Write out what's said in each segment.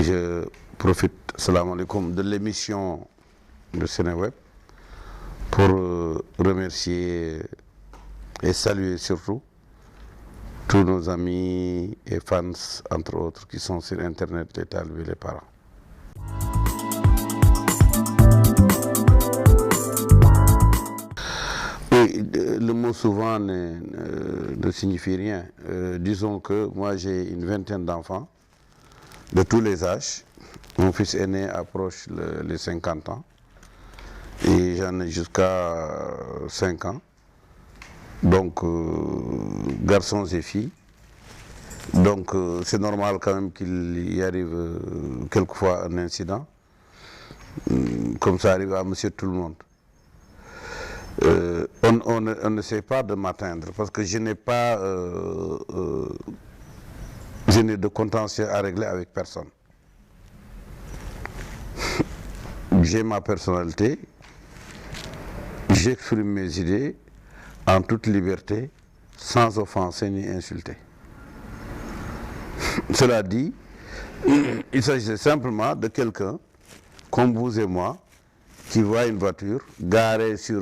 Je profite, salam alaikum, de l'émission de Sénéweb pour remercier et saluer surtout tous nos amis et fans, entre autres, qui sont sur Internet, les talibés, les parents. Oui, le mot souvent ne signifie rien. Disons que moi j'ai une vingtaine d'enfants de tous les âges. Mon fils aîné approche les 50 ans et j'en ai jusqu'à 5 ans. Donc, garçons et filles. Donc, c'est normal quand même qu'il y arrive quelquefois un incident, comme ça arrive à monsieur tout le monde. On ne sait pas de m'atteindre parce que je n'ai pas de contentieux à régler avec personne. J'ai ma personnalité, j'exprime mes idées en toute liberté, sans offenser ni insulter. Cela dit, il s'agissait simplement de quelqu'un, comme vous et moi, qui voit une voiture garée sur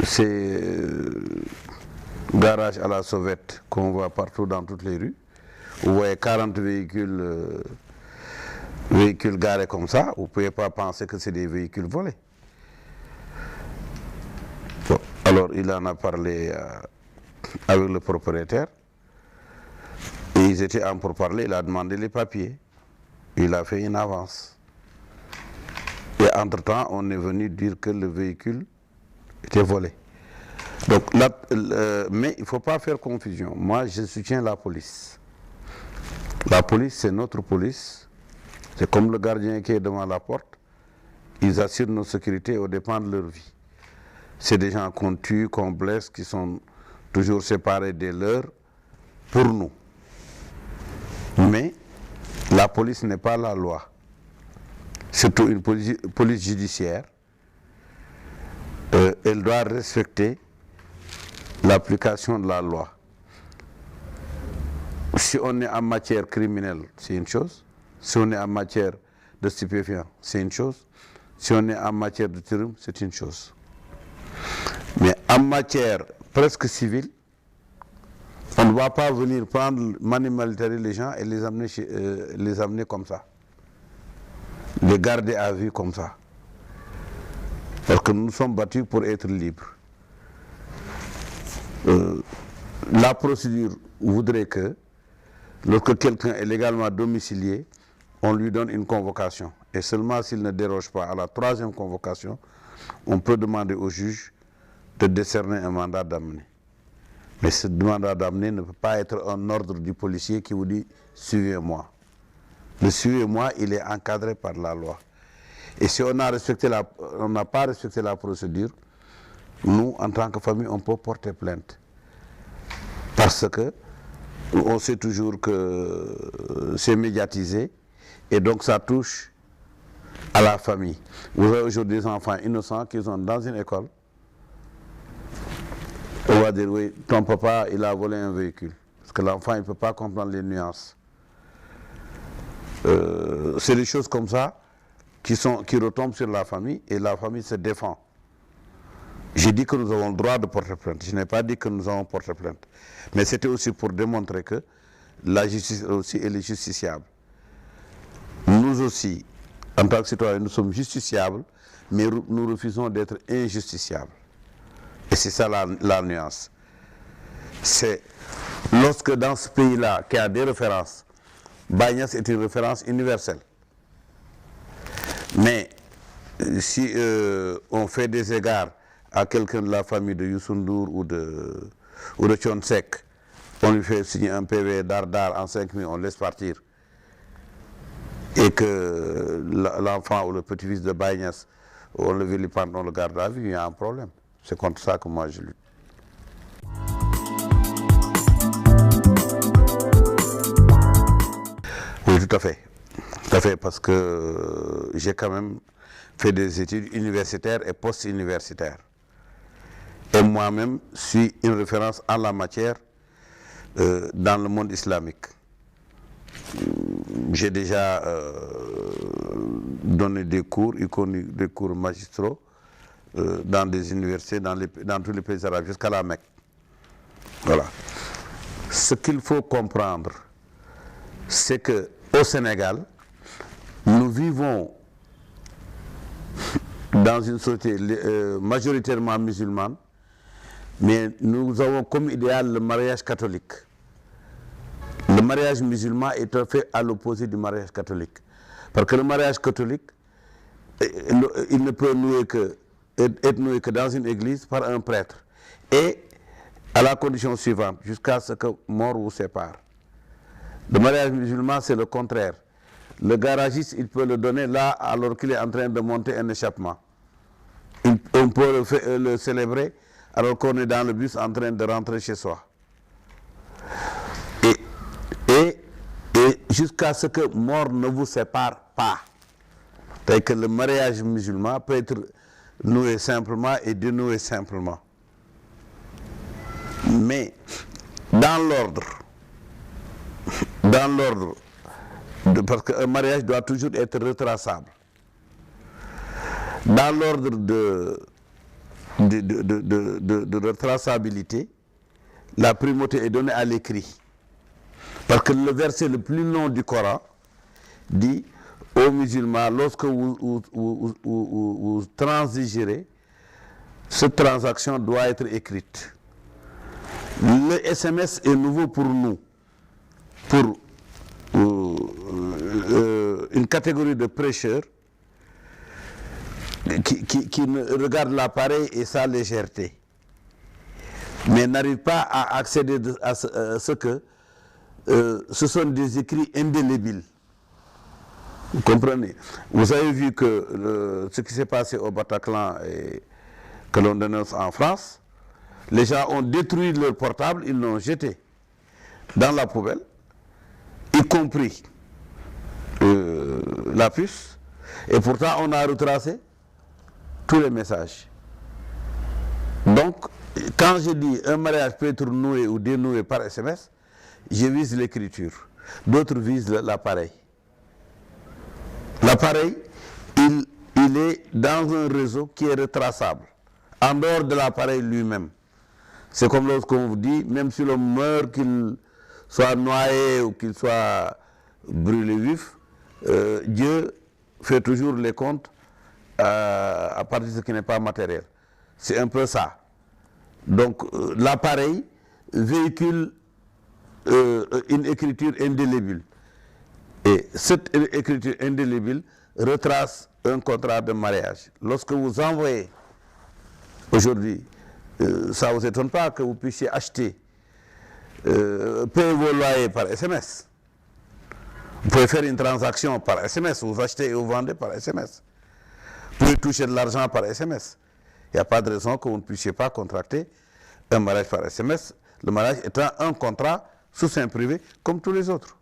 ces garages à la sauvette qu'on voit partout dans toutes les rues. Vous voyez 40 véhicules garés comme ça, vous ne pouvez pas penser que c'est des véhicules volés. Bon, alors il en a parlé avec le propriétaire, et ils étaient en pourparlers, il a demandé les papiers, il a fait une avance. Et entre-temps, on est venu dire que le véhicule était volé. Donc, mais il ne faut pas faire confusion. Moi, je soutiens la police. La police, c'est notre police. C'est comme le gardien qui est devant la porte. Ils assurent nos sécurités aux dépens de leur vie. C'est des gens qu'on tue, qu'on blesse, qui sont toujours séparés des leurs pour nous. Mais la police n'est pas la loi. Surtout une police judiciaire. Elle doit respecter l'application de la loi. Si on est en matière criminelle, c'est une chose. Si on est en matière de stupéfiants, c'est une chose. Si on est en matière de terrorisme, c'est une chose. Mais en matière presque civile, on ne va pas venir prendre, manimaliser les gens et les amener comme ça. Les garder à vue comme ça. Parce que nous sommes battus pour être libres. La procédure voudrait que, lorsque quelqu'un est légalement domicilié, on lui donne une convocation. Et seulement s'il ne déroge pas à la troisième convocation, on peut demander au juge de décerner un mandat d'amener. Mais ce mandat d'amener ne peut pas être un ordre du policier qui vous dit « suivez-moi ». Le suivez-moi, il est encadré par la loi. Et si on n'a pas respecté la procédure, nous, en tant que famille, on peut porter plainte. Parce que on sait toujours que c'est médiatisé et donc ça touche à la famille. Vous avez aujourd'hui des enfants innocents qui sont dans une école. On va dire, oui, ton papa, il a volé un véhicule. Parce que l'enfant, il ne peut pas comprendre les nuances. C'est des choses comme ça qui retombent sur la famille et la famille se défend. J'ai dit que nous avons le droit de porter plainte. Je n'ai pas dit que nous avons porté plainte. Mais c'était aussi pour démontrer que la justice aussi, elle est justiciable. Nous aussi, en tant que citoyens, nous sommes justiciables, mais nous refusons d'être injusticiables. Et c'est ça la nuance. C'est lorsque dans ce pays-là, qui a des références, Bagnès est une référence universelle. Mais si on fait des égards à quelqu'un de la famille de Youssou Ndour ou de Thione Seck, on lui fait signer un PV d'Ardar en 5 minutes, on laisse partir. Et que l'enfant ou le petit-fils de Bagnès, on le vilipende, on le garde à vue, il y a un problème. C'est contre ça que moi je lutte. Oui, tout à fait. Tout à fait, parce que j'ai quand même fait des études universitaires et post-universitaires. Et moi-même suis une référence en la matière dans le monde islamique. j'ai déjà donné des cours, y compris des cours magistraux dans des universités, dans tous les pays arabes, jusqu'à la Mecque. Voilà. Ce qu'il faut comprendre, c'est qu'au Sénégal, nous vivons dans une société majoritairement musulmane, mais nous avons comme idéal le mariage catholique. Le mariage musulman est fait à l'opposé du mariage catholique. Parce que le mariage catholique, il ne peut être noué que dans une église par un prêtre. Et à la condition suivante, jusqu'à ce que mort vous sépare. Le mariage musulman, c'est le contraire. Le garagiste, il peut le donner là alors qu'il est en train de monter un échappement. On peut le célébrer alors qu'on est dans le bus en train de rentrer chez soi. Et jusqu'à ce que mort ne vous sépare pas. C'est que le mariage musulman peut être noué simplement et dénoué simplement. Mais dans l'ordre, parce qu'un mariage doit toujours être retraçable. Dans l'ordre de retraçabilité, la primauté est donnée à l'écrit. Parce que le verset le plus long du Coran dit aux musulmans, lorsque vous transigérez, cette transaction doit être écrite. Le SMS est nouveau pour nous, pour une catégorie de prêcheurs qui regardent l'appareil et sa légèreté, mais n'arrivent pas à accéder à ce que ce sont des écrits indélébiles. Vous comprenez? Vous avez vu que ce qui s'est passé au Bataclan et que l'on dénonce en France, les gens ont détruit leur portable, ils l'ont jeté dans la poubelle, y compris la puce, et pourtant on a retracé tous les messages. Donc, quand je dis un mariage peut être noué ou dénoué par SMS, je vise l'écriture. D'autres visent l'appareil. L'appareil, il est dans un réseau qui est retraçable, en dehors de l'appareil lui-même. C'est comme lorsqu'on vous dit, même si l'homme meurt, qu'il soit noyé ou qu'il soit brûlé vif, Dieu fait toujours les comptes à partir de ce qui n'est pas matériel. C'est un peu ça. Donc l'appareil véhicule une écriture indélébile. Et cette écriture indélébile retrace un contrat de mariage. Lorsque vous envoyez aujourd'hui, ça ne vous étonne pas que vous puissiez acheter, payer vos loyers par SMS. Vous pouvez faire une transaction par SMS, vous achetez et vous vendez par SMS. Vous pouvez toucher de l'argent par SMS. Il n'y a pas de raison que vous ne puissiez pas contracter un mariage par SMS, le mariage étant un contrat sous seing privé comme tous les autres.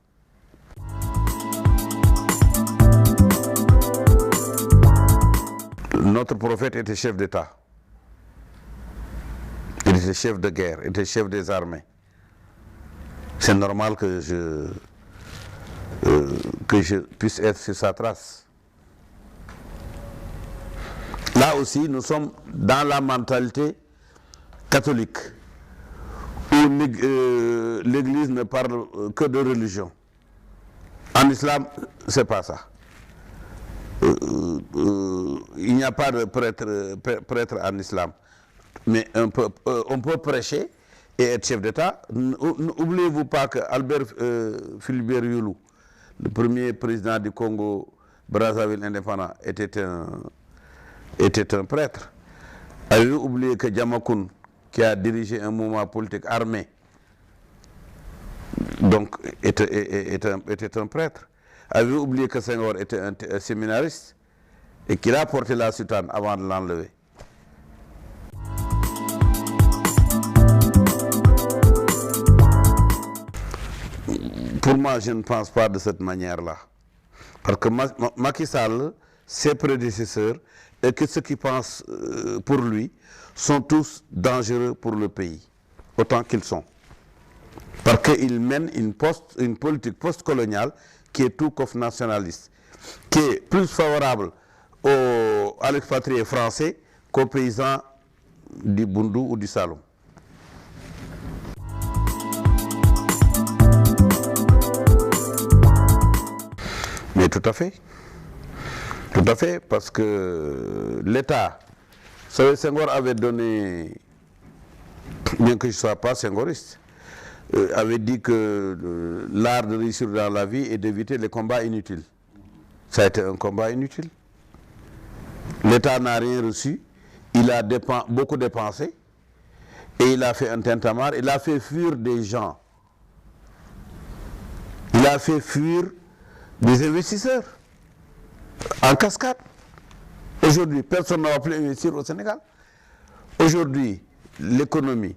Notre prophète était chef d'État. Il était chef de guerre, il était chef des armées. C'est normal que je puisse être sur sa trace. Là aussi, nous sommes dans la mentalité catholique, où l'Église ne parle que de religion. En islam, c'est pas ça. Il n'y a pas de prêtre en islam. Mais on peut prêcher et être chef d'État. N'oubliez-vous pas que Albert Philibert Youlou, le premier président du Congo Brazzaville indépendant, était un prêtre. Avez-vous oublié que Diamacoune, qui a dirigé un mouvement politique armé, donc était un prêtre? Avez-vous oublié que Senghor était un séminariste et qu'il a porté la soutane avant de l'enlever? Pour moi, je ne pense pas de cette manière-là. Parce que Macky Sall, ses prédécesseurs, et que ceux qui pensent pour lui, sont tous dangereux pour le pays, autant qu'ils sont. Parce qu'ils mènent une politique post-coloniale qui est tout qu'off nationaliste, qui est plus favorable à l'expatrié français qu'aux paysans du Bundu ou du Saloum. Mais tout à fait, parce que l'État, vous savez, Senghor avait donné, bien que je ne sois pas senghoriste, avait dit que l'art de réussir dans la vie est d'éviter les combats inutiles. Ça a été un combat inutile. L'État n'a rien reçu, il a beaucoup dépensé, et il a fait un tintamarre, il a fait fuir des gens. Il a fait fuir des investisseurs en cascade. Aujourd'hui, personne ne va plus investir au Sénégal. Aujourd'hui, l'économie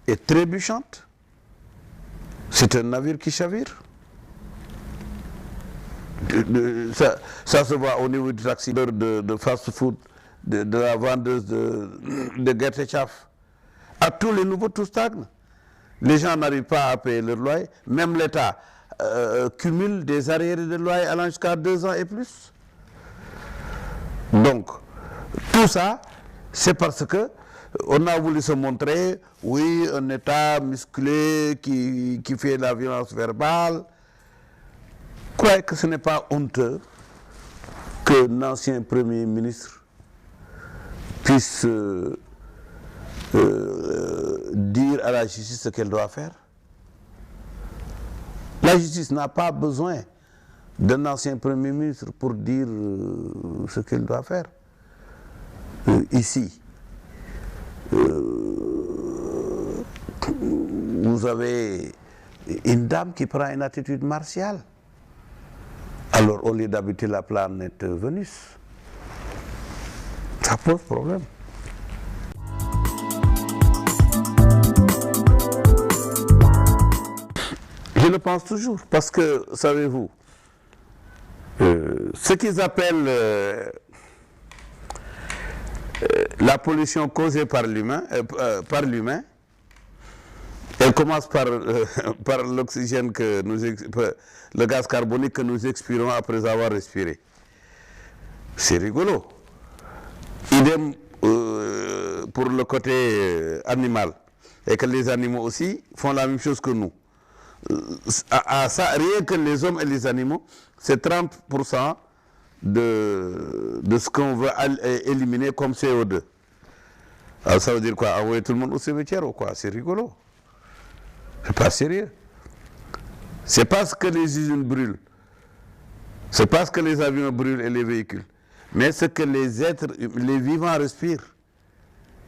est trébuchante. C'est un navire qui chavire. Ça se voit au niveau du taxi, de fast-food, de la vendeuse de guerre-chaf. À tous les niveaux, tout stagne. Les gens n'arrivent pas à payer leur loyer. Même l'État cumule des arriérés de loyer allant jusqu'à 2 ans et plus. Donc, tout ça, c'est parce que on a voulu se montrer, oui, un État musclé qui fait la violence verbale. Croyez que ce n'est pas honteux qu'un ancien Premier ministre puisse dire à la justice ce qu'elle doit faire? La justice n'a pas besoin d'un ancien Premier ministre pour dire ce qu'elle doit faire. Ici, vous avez une dame qui prend une attitude martiale. Alors, au lieu d'habiter la planète Vénus, ça pose problème. Je le pense toujours, parce que, savez-vous, ce qu'ils appellent la pollution causée par l'humain, elle commence par l'oxygène le gaz carbonique que nous expirons après avoir respiré. C'est rigolo. Idem pour le côté animal. Et que les animaux aussi font la même chose que nous. Rien que les hommes et les animaux, c'est 30% de ce qu'on veut éliminer comme CO2. Alors ça veut dire quoi? Envoyer tout le monde au cimetière ou quoi? C'est rigolo. C'est pas sérieux. C'est parce que les usines brûlent. C'est parce que les avions brûlent et les véhicules. Mais ce que les vivants respirent.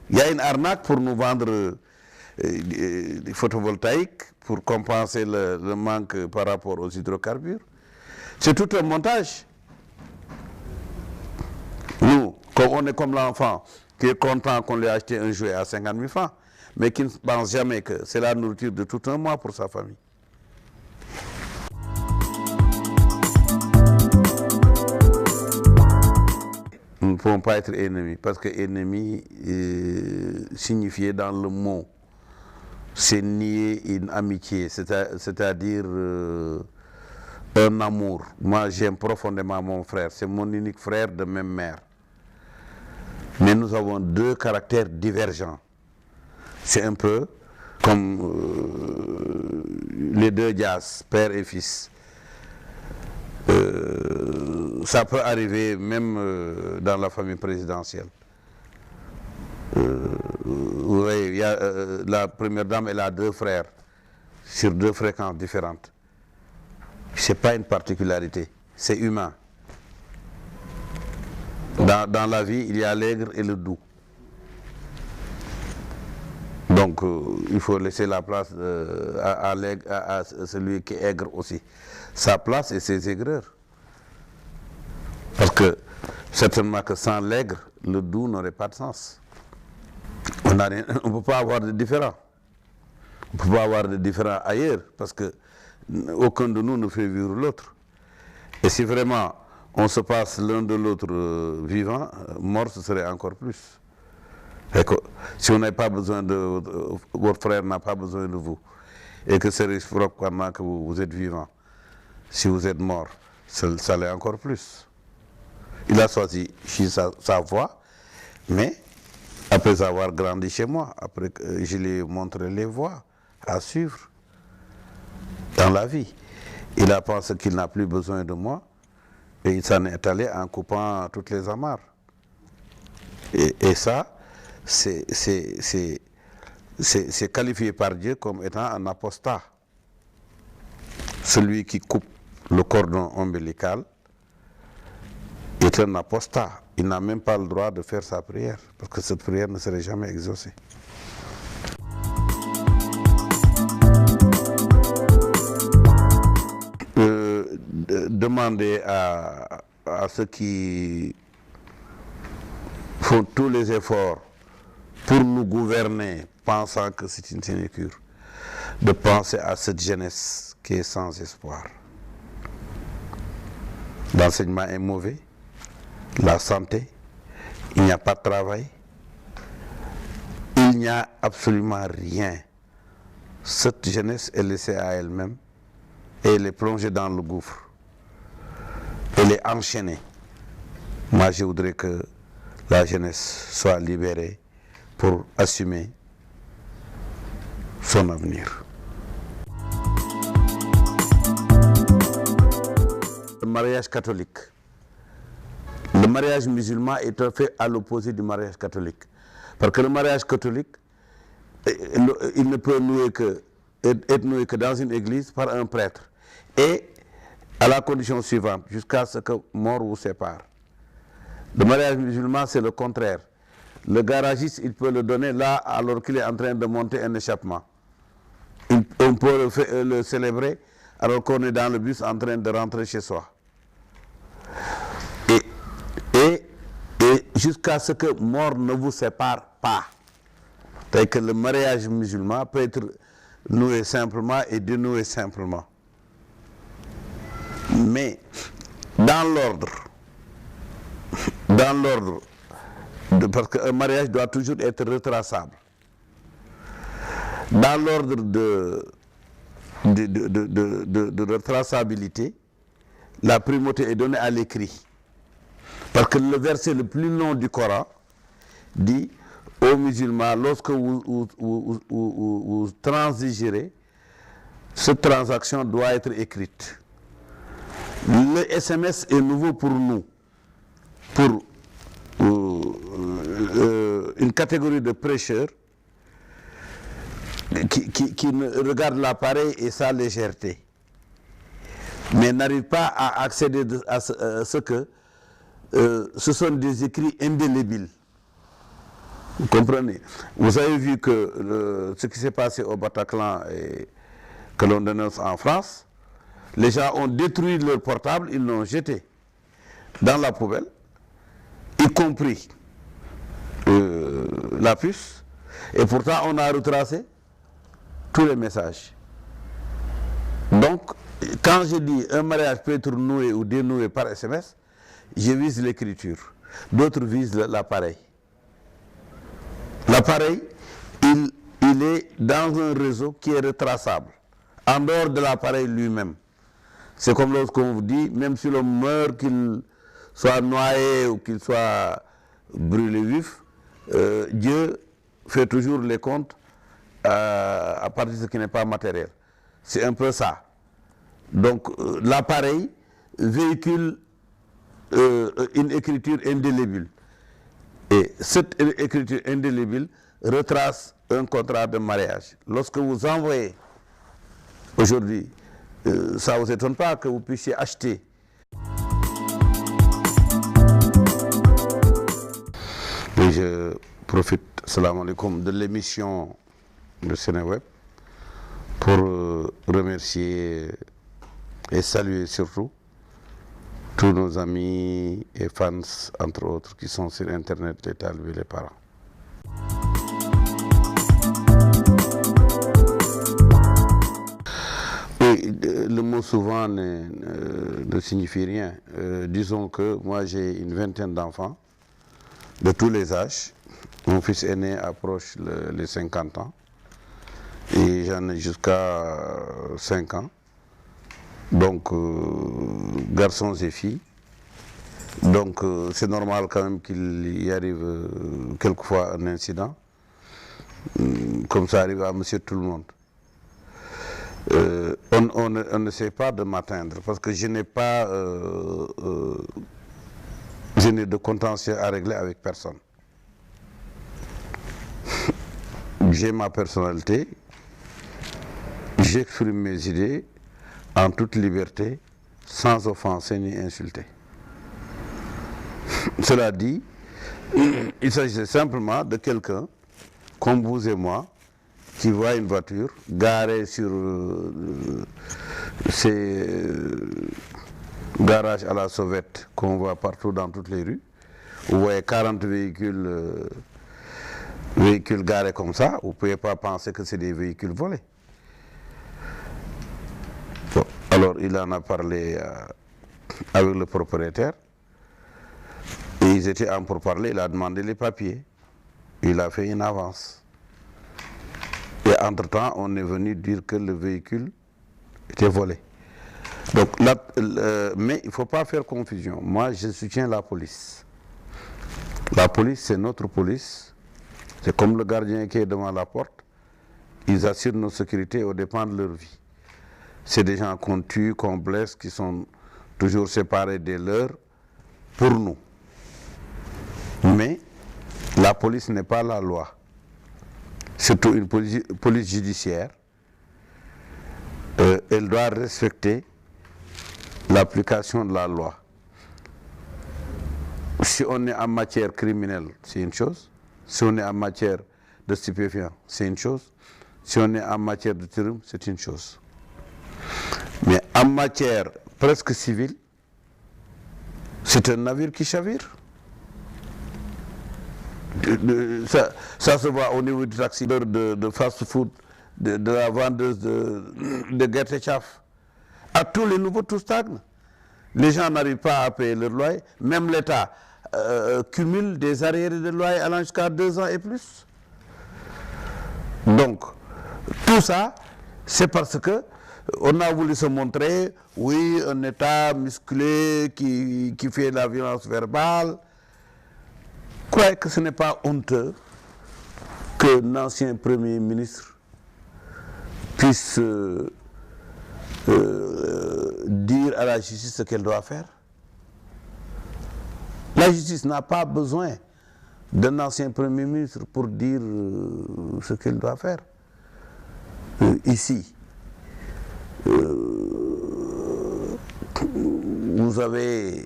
Il y a une arnaque pour nous vendre des photovoltaïques pour compenser le manque par rapport aux hydrocarbures. C'est tout un montage. Nous, on est comme l'enfant qui est content qu'on lui ait acheté un jouet à 50 000 francs, mais qui ne pense jamais que c'est la nourriture de tout un mois pour sa famille. Nous ne pouvons pas être ennemis, parce que ennemi signifié dans le mot, c'est nier une amitié, c'est-à-dire un amour. Moi, j'aime profondément mon frère, c'est mon unique frère de même mère. Mais nous avons deux caractères divergents. C'est un peu comme les deux Dias, père et fils. Ça peut arriver même dans la famille présidentielle. Vous voyez, la première dame, elle a 2 frères sur 2 fréquences différentes. Ce n'est pas une particularité, c'est humain. Dans la vie, il y a l'aigre et le doux. Donc, il faut laisser la place à celui qui est aigre aussi. Sa place et ses aigreurs. Parce que, certainement que sans l'aigre, le doux n'aurait pas de sens. On ne peut pas avoir de différent. On ne peut pas avoir de différent ailleurs, parce que aucun de nous ne fait vivre l'autre. Et si vraiment on se passe l'un de l'autre vivant, mort ce serait encore plus. Et que, si on n'a pas besoin de votre frère n'a pas besoin de vous, et que c'est réciproquement que vous êtes vivant, Si vous êtes mort, ça l'est encore plus. Il a choisi sa voie, mais après avoir grandi chez moi, après que je lui ai montré les voies à suivre dans la vie, il a pensé qu'il n'a plus besoin de moi et il s'en est allé en coupant toutes les amarres. Et ça, c'est qualifié par Dieu comme étant un apostat. Celui qui coupe le cordon ombilical est un apostat. Il n'a même pas le droit de faire sa prière, parce que cette prière ne serait jamais exaucée. Demander à ceux qui font tous les efforts pour nous gouverner, pensant que c'est une sinécure, de penser à cette jeunesse qui est sans espoir. L'enseignement est mauvais, la santé, il n'y a pas de travail, il n'y a absolument rien. Cette jeunesse est laissée à elle-même et elle est plongée dans le gouffre. Elle est enchaînée. Moi, je voudrais que la jeunesse soit libérée pour assumer son avenir. Le mariage catholique. Le mariage musulman est fait à l'opposé du mariage catholique. Parce que le mariage catholique, il ne peut être noué que dans une église par un prêtre. Et à la condition suivante, jusqu'à ce que mort vous sépare. Le mariage musulman, c'est le contraire. Le garagiste, il peut le donner là alors qu'il est en train de monter un échappement. On peut le célébrer alors qu'on est dans le bus en train de rentrer chez soi. Et jusqu'à ce que mort ne vous sépare pas. C'est que le mariage musulman peut être noué simplement et dénoué simplement. Mais dans l'ordre, parce qu'un mariage doit toujours être retraçable. Dans l'ordre de retraçabilité, la primauté est donnée à l'écrit. Parce que le verset le plus long du Coran dit aux musulmans, lorsque vous transigérez, cette transaction doit être écrite. Le SMS est nouveau pour nous, pour une catégorie de prêcheurs qui regardent l'appareil et sa légèreté, mais n'arrivent pas à accéder à ce que ce sont des écrits indélébiles. Vous comprenez? Vous avez vu que ce qui s'est passé au Bataclan et que l'on dénonce en France, les gens ont détruit leur portable, ils l'ont jeté dans la poubelle, y compris la puce, et pourtant on a retracé tous les messages. Donc, quand je dis un mariage peut être noué ou dénoué par SMS, je vise l'écriture. D'autres visent l'appareil. L'appareil, il est dans un réseau qui est retraçable, en dehors de l'appareil lui-même. C'est comme lorsqu'on vous dit, même si l'homme meurt, qu'il soit noyé ou qu'il soit brûlé vif, Dieu fait toujours les comptes à partir de ce qui n'est pas matériel. C'est un peu ça. Donc l'appareil véhicule une écriture indélébile. Et cette écriture indélébile retrace un contrat de mariage. Lorsque vous envoyez aujourd'hui, ça ne vous étonne pas que vous puissiez acheter. Et je profite, salam alaikum, de l'émission de Sénéweb pour remercier et saluer surtout tous nos amis et fans, entre autres, qui sont sur Internet, les talibés, les parents. Oui, le mot souvent ne signifie rien. Disons que moi j'ai une vingtaine d'enfants de tous les âges. Mon fils aîné approche les 50 ans et j'en ai jusqu'à 5 ans. donc garçons et filles. Donc c'est normal quand même qu'il y arrive quelquefois un incident, comme ça arrive à monsieur tout le monde. On ne sait pas de m'atteindre parce que je n'ai pas de contentieux à régler avec personne. J'ai ma personnalité, j'exprime mes idées en toute liberté, sans offenser ni insulter. Cela dit, il s'agissait simplement de quelqu'un, comme vous et moi, qui voit une voiture garée sur ces garages à la sauvette qu'on voit partout dans toutes les rues. Vous voyez 40 véhicules garés comme ça, vous ne pouvez pas penser que c'est des véhicules volés. Bon, alors il en a parlé avec le propriétaire. Et ils étaient en pourparlers, il a demandé les papiers. Il a fait une avance. Et entre-temps, on est venu dire que le véhicule était volé. Donc, là, mais il ne faut pas faire confusion. Moi, je soutiens la police. La police, c'est notre police. C'est comme le gardien qui est devant la porte. Ils assurent nos sécurités aux dépens de leur vie. C'est des gens qu'on tue, qu'on blesse, qui sont toujours séparés des leurs pour nous. Mais la police n'est pas la loi. Surtout une police judiciaire. Elle doit respecter l'application de la loi. Si on est en matière criminelle, c'est une chose. Si on est en matière de stupéfiants, c'est une chose. Si on est en matière de terrorisme, c'est une chose. Mais en matière presque civile, c'est un navire qui chavire. Ça se voit au niveau du taxi, de fast-food, de la vendeuse de guerre-chaf. À tous les niveaux, tout stagne. Les gens n'arrivent pas à payer leur loyer. Même l'État cumule des arriérés de loyer allant jusqu'à 2 ans et plus. Donc, tout ça, c'est parce que on a voulu se montrer, oui, un État musclé qui fait la violence verbale. Croyez que ce n'est pas honteux qu'un ancien Premier ministre puisse dire à la justice ce qu'elle doit faire? La justice n'a pas besoin d'un ancien Premier ministre pour dire ce qu'elle doit faire. Ici, vous avez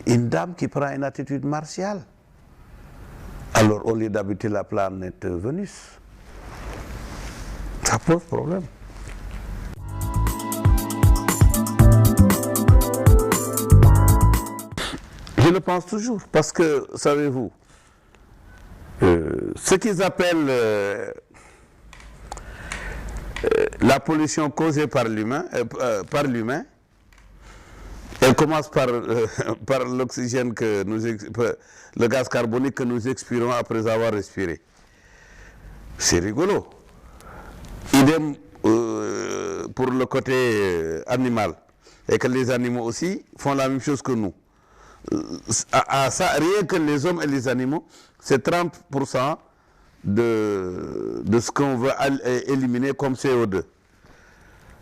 une dame qui prend une attitude martiale. Alors, au lieu d'habiter la planète Vénus, ça pose problème. Je le pense toujours, parce que, savez-vous, ce qu'ils appellent la pollution causée par l'humain, elle commence par l'oxygène le gaz carbonique que nous expirons après avoir respiré. C'est rigolo. Idem pour le côté animal. Et que les animaux aussi font la même chose que nous. Ça, rien que les hommes et les animaux, c'est 30% de ce qu'on veut éliminer comme CO2.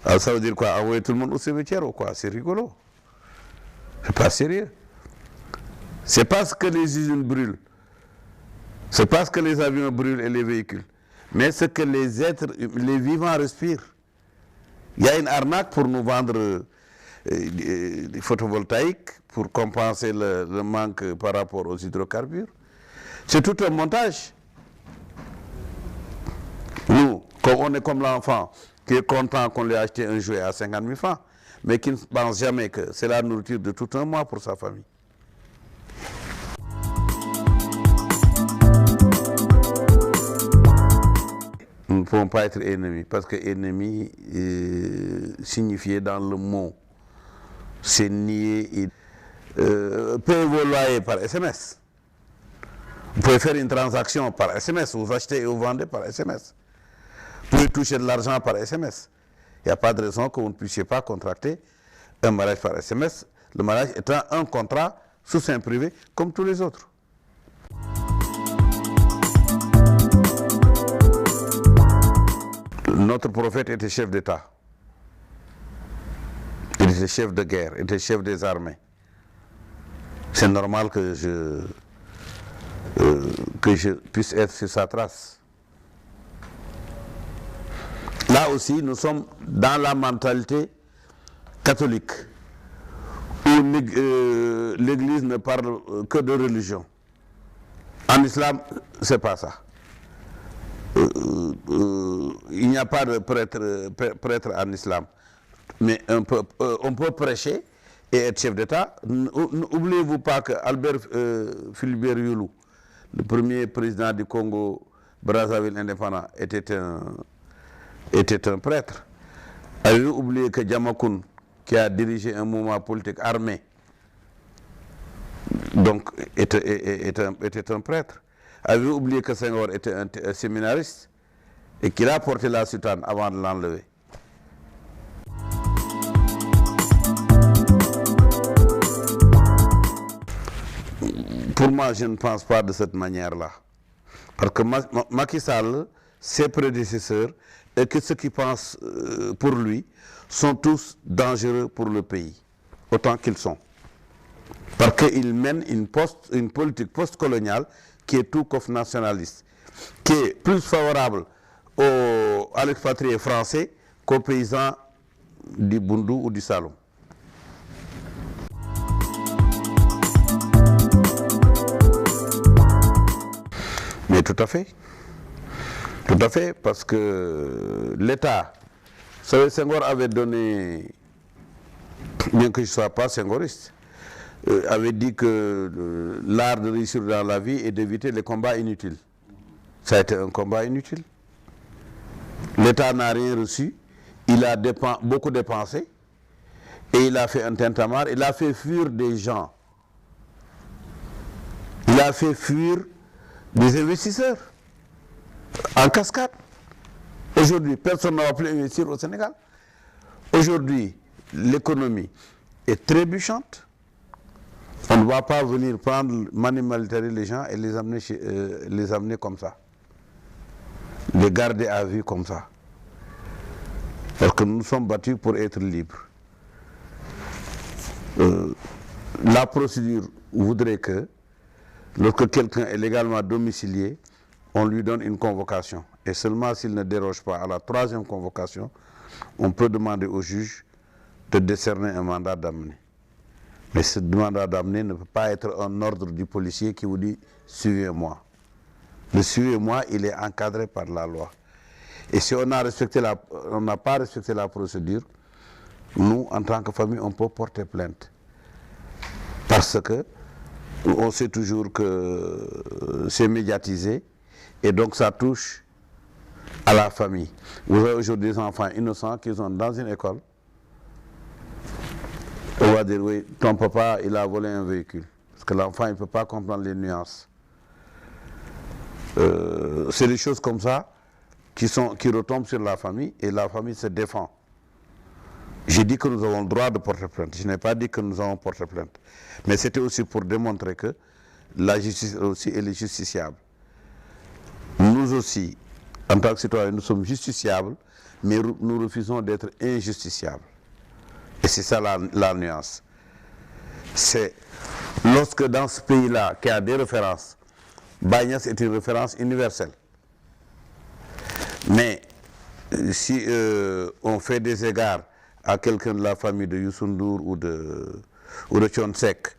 Alors ça veut dire quoi? Envoyer tout le monde au cimetière ou quoi? C'est rigolo. C'est pas sérieux. C'est parce que les usines brûlent. C'est parce que les avions brûlent et les véhicules. Mais ce que les vivants respirent. Il y a une arnaque pour nous vendre des photovoltaïques pour compenser le manque par rapport aux hydrocarbures. C'est tout un montage. Nous, on est comme l'enfant qui est content qu'on lui ait acheté un jouet à 50 000 francs, mais qui ne pense jamais que c'est la nourriture de tout un mois pour sa famille. Nous ne pouvons pas être ennemis, parce que ennemi signifié dans le mot, c'est nier. Payez vos loyers par SMS. Vous pouvez faire une transaction par SMS, vous achetez et vous vendez par SMS. Vous pouvez toucher de l'argent par SMS. Il n'y a pas de raison que vous ne puissiez pas contracter un mariage par SMS, le mariage étant un contrat sous seing privé comme tous les autres. Notre prophète était chef d'État. Il était chef de guerre, il était chef des armées. C'est normal que je puisse être sur sa trace. Là aussi, nous sommes dans la mentalité catholique, où l'Église ne parle que de religion. En islam, c'est pas ça. Il n'y a pas de prêtre en islam. Mais on peut prêcher et être chef d'État. N'oubliez-vous pas que Albert Philibert Youlou, le premier président du Congo Brazzaville indépendant, était un prêtre. Avez-vous oublié que Djamakun, qui a dirigé un mouvement politique armé, donc était un prêtre? Avez-vous oublié que Senghor était un séminariste et qu'il a porté la soutane avant de l'enlever? Pour moi, je ne pense pas de cette manière-là. Parce que Macky Sall, ses prédécesseurs, et que ceux qui pensent pour lui, sont tous dangereux pour le pays, autant qu'ils sont. Parce qu'ils mènent une politique post-coloniale qui est tout sauf nationaliste, qui est plus favorable à l'expatrié français qu'aux paysans du Boundou ou du Saloum. Mais tout à fait. Tout à fait, parce que l'État, vous savez, Senghor avait donné, bien que je ne sois pas senghoriste, avait dit que l'art de réussir dans la vie est d'éviter les combats inutiles. Ça a été un combat inutile. L'État n'a rien reçu, il a beaucoup dépensé, et il a fait un tintamarre, il a fait fuir des gens. Il a fait fuir des investisseurs en cascade. Aujourd'hui, personne ne va plus investir au Sénégal. Aujourd'hui, l'économie est trébuchante. On ne va pas venir prendre manu militari les gens et les amener comme ça. Les garder à vue comme ça. Parce que nous sommes battus pour être libres. La procédure voudrait que, lorsque quelqu'un est légalement domicilié, on lui donne une convocation. Et seulement s'il ne déroge pas à la troisième convocation, on peut demander au juge de décerner un mandat d'amener. Mais ce mandat d'amener ne peut pas être un ordre du policier qui vous dit « suivez-moi ». Le « suivez-moi », il est encadré par la loi. Et si on n'a pas respecté la procédure, nous, en tant que famille, on peut porter plainte. Parce que on sait toujours que c'est médiatisé et donc ça touche à la famille. Vous avez aujourd'hui des enfants innocents qui sont dans une école. On va dire, oui, ton papa, il a volé un véhicule. Parce que l'enfant, il ne peut pas comprendre les nuances. C'est des choses comme ça qui retombent sur la famille et la famille se défend. J'ai dit que nous avons le droit de porter plainte. Je n'ai pas dit que nous avons porté plainte. Mais c'était aussi pour démontrer que la justice aussi, elle est justiciable. Nous aussi, en tant que citoyens, nous sommes justiciables, mais nous refusons d'être injusticiables. Et c'est ça la nuance. C'est lorsque dans ce pays-là, qui a des références, Bagnès est une référence universelle. Mais si on fait des égards à quelqu'un de la famille de Youssou Ndour ou de Thione Seck,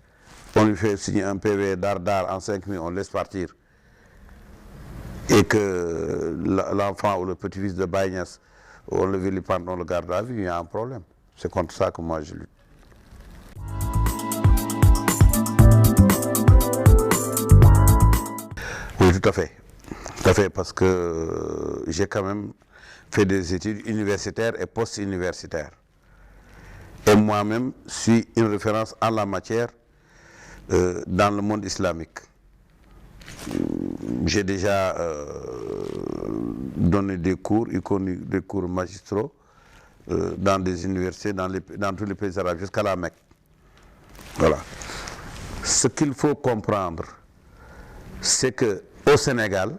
on lui fait signer un PV d'Ardar en 5 000, on laisse partir. Et que l'enfant ou le petit-fils de Bagnès, on le vilipende, on le garde à vue, il y a un problème. C'est contre ça que moi je lutte. Oui, tout à fait. Tout à fait, parce que j'ai quand même fait des études universitaires et post-universitaires. Et moi-même suis une référence en la matière dans le monde islamique. J'ai déjà donné des cours, y compris des cours magistraux, dans des universités, dans tous les pays arabes, jusqu'à la Mecque. Voilà. Ce qu'il faut comprendre, c'est qu'au Sénégal,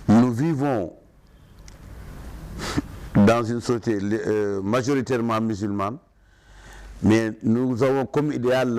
nous vivons dans une société majoritairement musulmane, mais nous avons comme idéal